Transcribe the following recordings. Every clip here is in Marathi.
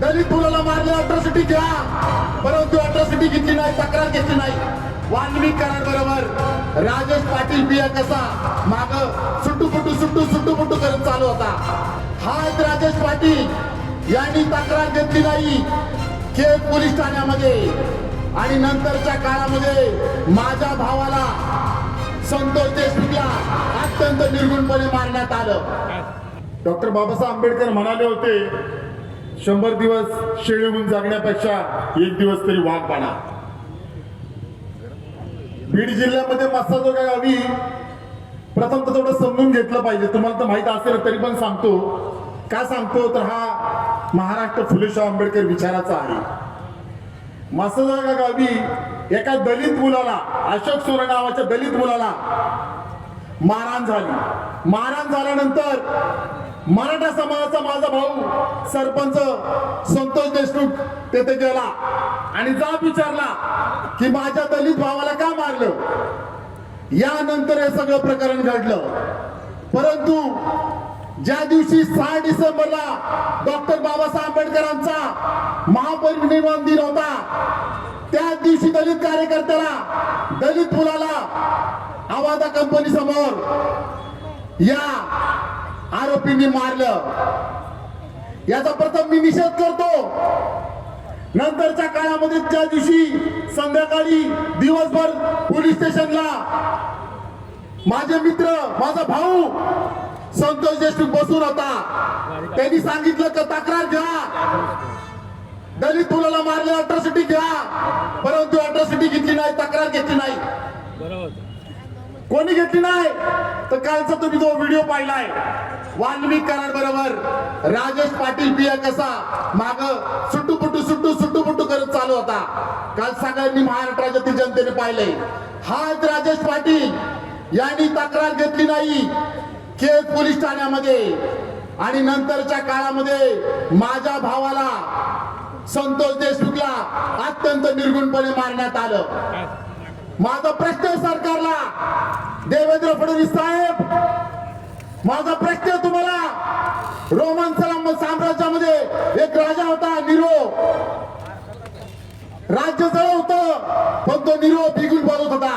दलित मुलाला मारले, अट्रॉसिटी घ्या, परंतु अट्रॉसिटी घेतली नाही, तक्रार घेतली नाही. वाल्मिक कराडबरोबर राजेश पाटील बिया कसा माग सुट्टू करत चालू होता. हाच राजेश पाटील यांनी तक्रार घेतली नाही केज पोलीस ठाण्यामध्ये आणि नंतरच्या काळामध्ये माझ्या भावाला संतोष देशमुखला अत्यंत निर्गुणपणे मारण्यात आलं. डॉक्टर बाबासाहेब आंबेडकर म्हणाले होते, 100 दिवस शेळीहून जगण्यापेक्षा 1 दिवस तरी वाघ बना. बीड जिल्ह्यामध्ये मस्साजोगा गावी प्रथम तर थोडं समजून घेतलं पाहिजे. तुम्हाला तर माहित असेल तरी पण सांगतो. का सांगतो तर हा महाराष्ट्र फुले शाहू आंबेडकर विचाराचा आहे. मस्साजोगा गावी एका दलित मुलाला, अशोक सोरे नावाच्या दलित मुलाला मारहाण झाली. मारहाण झाल्यानंतर मराठा समाजाचा माझा भाऊ सरपंच संतोष देशमुख तेथे गेला आणि जाब विचारला की माझ्या दलित भावाला का मारलं. यानंतर हे सगळं प्रकरण घडलं. परंतु ज्या दिवशी 6 डिसेंबरला डॉक्टर बाबासाहेब आंबेडकरांचा महापरिनिर्वाण दिन होता, त्याच दिवशी दलित कार्यकर्त्याला, दलित मुलाला आवादा कंपनी समोर या आरोपींनी मारलं. याचा प्रथम मी निषेध करतो. नंतरच्या काळामध्ये ज्या दिवशी संध्याकाळी दिवसभर पोलीस स्टेशनला माझे मित्र, माझा भाऊ संतोष देशमुख बसून होता, त्यांनी सांगितलं की तक्रार घ्या, दलित मुलाला मारले, अट्रॉसिटी घ्या, परंतु अट्रॉसिटी घेतली नाही, तक्रार घेतली नाही. कोणी घेतली नाही तर कालचा तुम्ही जो व्हिडिओ पाहिलाय, वाल्मिक कराडबरोबर राजेश पाटील बिया कसा माग सुट्टू करत चालू होता. काल सगळ्यांनी महाराष्ट्र राज्यातील जनतेने पाहिलंय. हाच राजेश पाटील यांनी तक्रार घेतली नाही केज पोलीस ठाण्यामध्ये आणि नंतरच्या काळामध्ये माझ्या भावाला संतोष देशमुखला अत्यंत निर्गुणपणे मारण्यात आलं. माझा प्रश्न आहे सरकारला, देवेंद्र फडणवीस साहेब, माझा प्रश्न आहे तुम्हाला. रोमन साम्राज्यामध्ये एक राजा होता निरो. राज्य जळ होतं पण तो निरो बिगुल बोलत होता.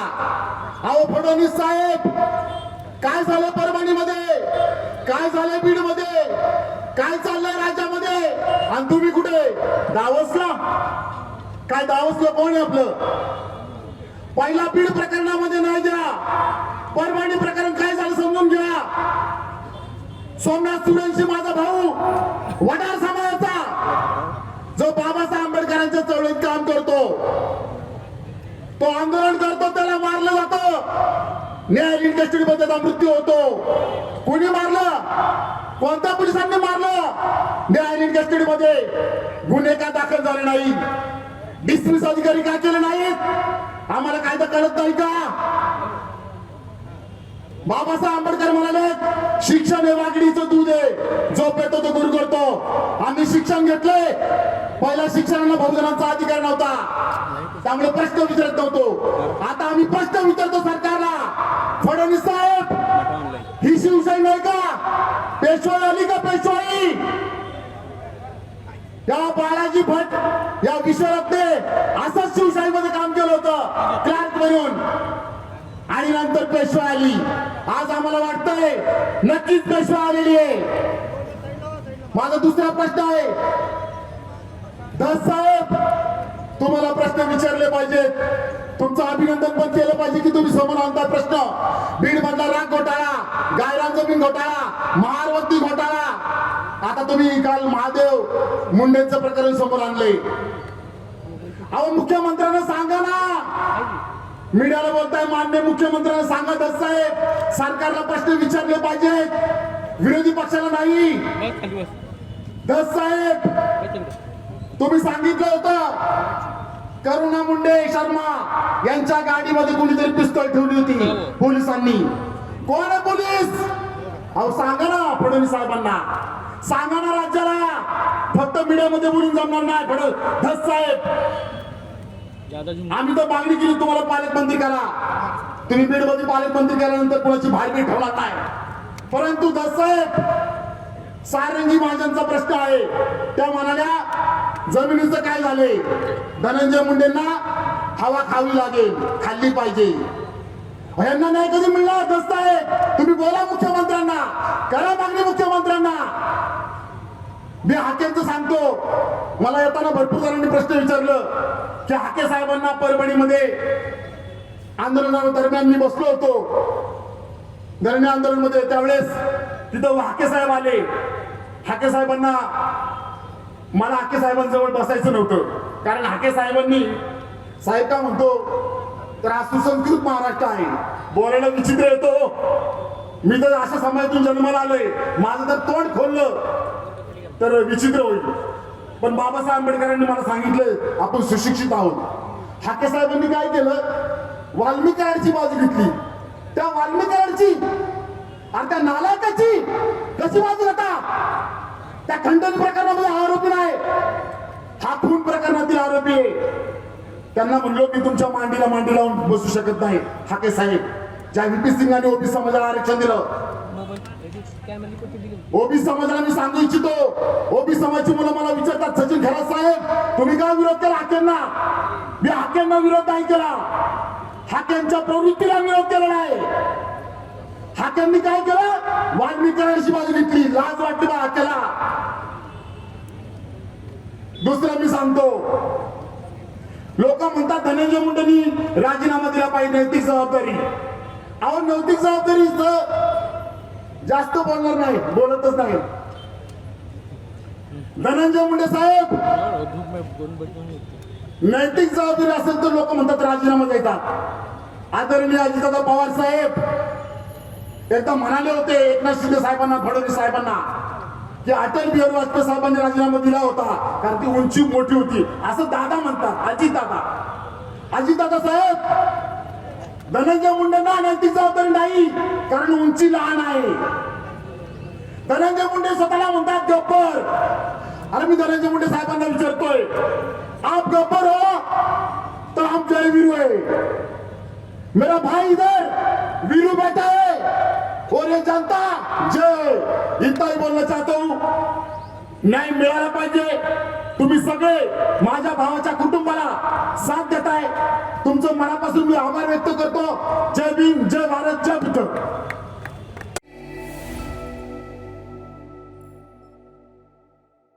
अहो फडणवीस साहेब, काय झालं परभणीमध्ये, काय झालं बीड मध्ये, काय चाललंय राज्यामध्ये आणि तुम्ही कुठे दावसला? काय दावसला कोण आहे आपलं? पहिला बीड प्रकरणामध्ये नाही द्या, परभणी प्रकरण काय झालं समजून घ्या. सोमनाथ सुरेंशी माझा भाऊ, वडार समाजाचा, जो बाबासाहेब आंबेडकरांच्या चळवळीत काम करतो, तो आंदोलन करतो, त्याला मारलं जातं, न्यायालयीन कस्टडीमध्ये त्याचा मृत्यू होतो. कोणी मारलं? कोणत्या पोलिसांनी मारलं? न्यायालयीन कस्टडीमध्ये गुन्हे का दाखल झाले नाही, डिस्मिस अधिकारी का केले नाहीत? आम्हाला कायदा कळत नाही का? बाबासाहेब आंबेडकर म्हणाले, शिक्षण हे वाघडीचं दूध आहे, जो पेतो तो गुरु करतो. आम्ही शिक्षण घेतलंय, पहिला शिक्षणाला बहुजनांचा अधिकार नव्हता, त्यामुळे प्रश्न विचारत नव्हतो. आता आम्ही प्रश्न विचारतो सरकारला. फडणवीस साहेब, ही शिवशाही नाही का? पेशवाई आली का? पेशवाई या बाळाजी भट या विश्वरत्ने असंच शिवशाहीमध्ये काम केलं होतं क्लार्क म्हणून, आणि नंतर पेशवा आली. आज आम्हाला वाटतंय नक्कीच पेशवा आलेली आहे. माझा दुसरा प्रश्न आहे, धस साहेब, तुम्हाला प्रश्न विचारले पाहिजेत, तुमचं अभिनंदन पण केलं पाहिजे की तुम्ही समोर आणता प्रश्न. बीड मधला राग घोटाळा, गायरान जमीन घोटाळा, महारवती घोटाळा, आता तुम्ही काल महादेव मुंडेंचं प्रकरण समोर आणले. अहो मुख्यमंत्र्यांना सांगा ना, मीडियाला बोलताय, माननीय मुख्यमंत्र्यांना सांगा धस साहेब, सरकारला प्रश्न विचारले पाहिजेत, विरोधी पक्षाला नाही. धस साहेब, तुम्ही सांगितलं होतं करुणा मुंडे शर्मा यांच्या गाडीमध्ये कुणीतरी पिस्तॉल ठेवली होती पोलिसांनी. कोण आहे पोलीस? अहो सांगा ना फडणवीस साहेबांना, सांगा ना राज्याला. फक्त मीडियामध्ये बोलून जमणार नाही. धस साहेब, आम्ही तर मागणी केली तुम्हाला पालकमंत्री करा, तुम्ही बीडमध्ये पालकमंत्री केल्यानंतर कोणाची भाडबीड ठेवणार नाही. परंतु धस साहेब, सारंगी महाजनचा प्रश्न आहे, त्या म्हणाल्या जमिनीचं काय झालंय? धनंजय मुंडेंना हवा खावी लागेल, खाल्ली पाहिजे. यांना नाही कधी मिळणार. दस्त आहे, तुम्ही बोला मुख्यमंत्र्यांना, करा मागणी मुख्यमंत्र्यांना. मी हाकेंचं सांगतो, मला येताना भरपूर जणांनी प्रश्न विचारलं की हाके साहेबांना परभणीमध्ये आंदोलनादरम्यान मी बसलो होतो धरणे आंदोलन मध्ये, त्यावेळेस तिथं हाके साहेब आले. हाके साहेबांना, मला हाके साहेबांजवळ बसायचं नव्हतं, कारण हाके साहेबांनी, साहेब का म्हणतो तर हा सुसंस्कृत महाराष्ट्र आहे, बोलायला विचित्र येतो. मी तर अशा समाजातून जन्माला आलोय, माझं जर तोंड खोललं तर विचित्र होईल. पण बाबासाहेब आंबेडकरांनी मला सांगितलं आपण सुशिक्षित आहोत. हाके साहेबांनी काय केलं? वाल्मिकांची बाजू घेतली. त्या वाल्मिकांची आणि त्या नालायकाची कशी बाजू घेता? त्या खंडणी प्रकरणामध्ये आरोपी नाही, हा खून प्रकरणातील आरोपी आहे. त्यांना म्हणलो की तुमच्या मांडीला मांडी लावून बसू शकत नाही हाके साहेब. ज्या व्हीपी सिंगांनी ओबीसी समाजाला आरक्षण दिलं, ओबीसी समाजाला मी सांगू इच्छितो, ओबीसी समाजाची मुलं मला विचारतात सचिन खरात साहेब तुम्ही काय विरोध केला हाकेंना? मी हाकेंना विरोध नाही केला, हाकेंच्या प्रवृत्तीला विरोध केलेला आहे. हाकेंनी काय केलं? वाल्मिकांची बाजू घेतली. लाज वाटते बा हाकेला. दुसरं मी सांगतो, लोक म्हणतात धनंजय मुंडेंनी राजीनामा दिला पाहिजे, नैतिक जबाबदारी. अहो नैतिक जबाबदारी जास्त बोलणार नाही, बोलतच नाही. धनंजय मुंडे साहेब, नैतिक जबाबदारी असेल तर लोक म्हणतात राजीनामा देतात. आदरणीय अजितदादा पवार साहेब एकदा म्हणाले होते एकनाथ शिंदे साहेबांना, फडणवीस साहेबांना की अटल बिहारी वाजपेयी साहेबांनी राजीनामा दिला होता कारण ती उंची मोठी होती, असं दादा म्हणतात. अजितदादा साहेब, धनंजय मुंडेंना नैतिक जबाबदारी नाही कारण उंची लहान आहे. धनंजय मुंडे स्वतःला म्हणतात गब्बर. अरे मी धनंजय मुंडे साहेबांना विचारतोय, आप गब्बर हो तो हम जय वीरू है. मेरा भाई इधर वीरू बैठा है और ये जनता जय. इतना ही बोलना चाहता हूं. न्याय मिळाला पाहिजे. तुम्ही सगळे माझ्या भावाच्या कुटुंबाला साथ देताय, तुमचं मनापासून मी आभार व्यक्त करतो. जय भीम, जय भारत, जय बुद्ध.